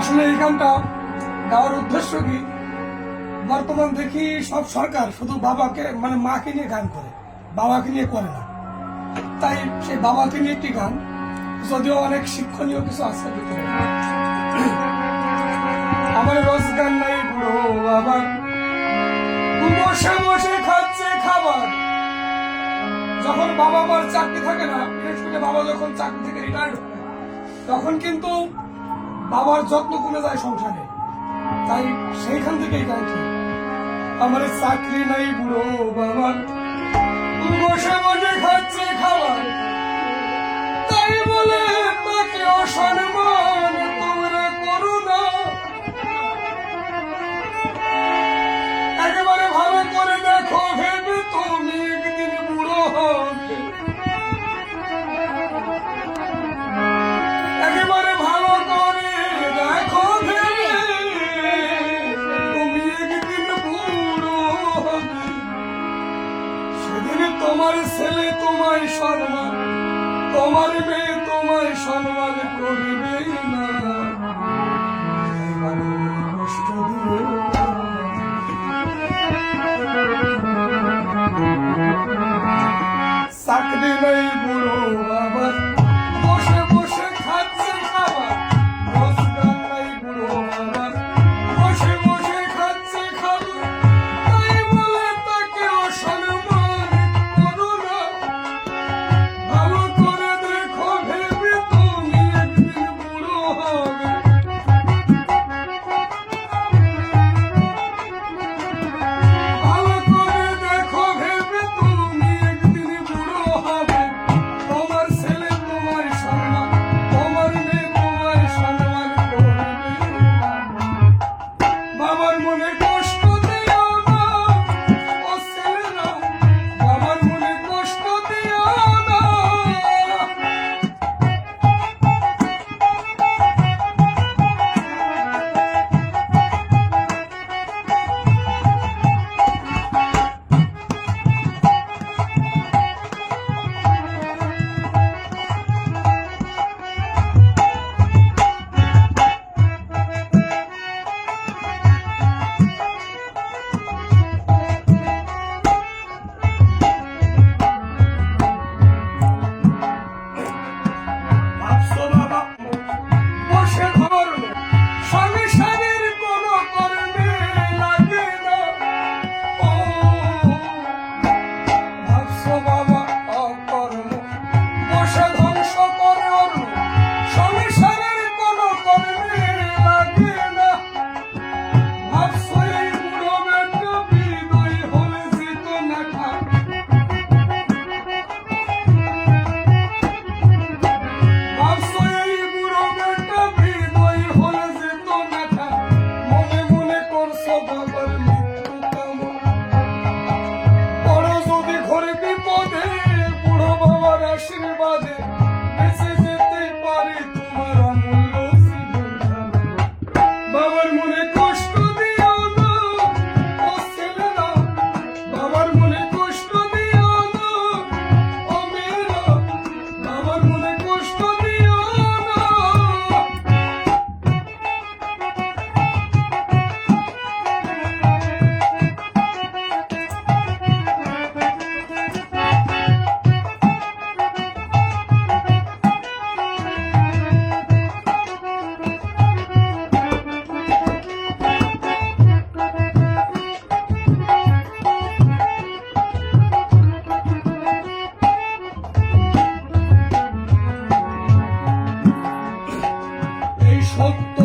আসলে এই গানটা গাওয়ার উদ্দেশ্য কি, বর্তমান দেখি সব সরকার শুধু বাবাকে মানে মাকে নিয়ে গান করে, বাবাকে নিয়ে করে না। তাই সেই বাবাকে নিয়ে একটি গান, যদিও অনেক শিক্ষণীয় কিছু আছে ভিতরে। আমার রোজগার নাই বুড়ো বাবা, বসে বসে খাচ্ছে খাবার। যখন বাবা মার চাকরি থাকে না, বিশেষ করে বাবা যখন চাকরি থেকে রিটায়ার্ড হয়, তখন কিন্তু বাবার যত্ন কমে যায় সংসারে। তাই সেইখান থেকে এই গানটি, আমার চাকরি নাই বুড়ো বাবা, বসে বসে খাচ্ছে খাবার, তাই বলে তাকে অসম্মান তোমরা করো না। একেবারে ভালো করে দেখো ভেবে তুমি একদিন বুড়ো হবে। একেবারে ভালো করে দেখো ভেবে তুমি একদিন বুড়ো হবে। সেদিন তোমার ছেলে তোমায় সম্মান, তোমার মেয়ে তোমায় সম্মান করবে না। কষ্ট দিয়ে চাকরি নেই বুড়ো বাবা, বসে বসে খাচ্ছে খাবার। রোজগার নাই বুড়ো বাবা, বসে বসে খাচ্ছে খাবার, তাই বলে তাকে অসম্মান করো না। ভালো করে দেখো ভেবে তুমি একদিন বুড়ো হবে। ভালো করে দেখো ভেবে তুমি একদিন বুড়ো হবে। তোমার ছেলে তোমার সম্মান, তোমার মেয়ে তোমার সম্মান করবে না। বাবার মনে কষ্ট দিও না, ও ছেলেরা, বাবার মনে কষ্ট দিও না। ভাবছো বাবা বসে ধরো, সংসারের কোনো কর্মে লাগে না। ও ভাবছো বাবা অকর্ম, বসে ধ্বংস করে অন্য, সংসারের কোনো কর্মে লাগে না। ভাবছো এই বুড়ো বেটা বিদায় হলে যেত না খায়। ভাবছো এই বুড়ো বেটা বিদায় হলে যেত না খায়। মনে মনে করছো বাবার মৃত্যু কামনা, পড়ো যদি ঘরে বিপদে, বুড়ো বাবার আশীর্বাদে বেঁচে যেতে পারে তোমার অমূল্য জীবন। বাবার মনে কষ্ট দিও না, ও ছেলেরা, বাবার মনে কষ্ট দিও না, ও মেয়েরা, বাবার মনে কষ্ট দিও না। এই সত্য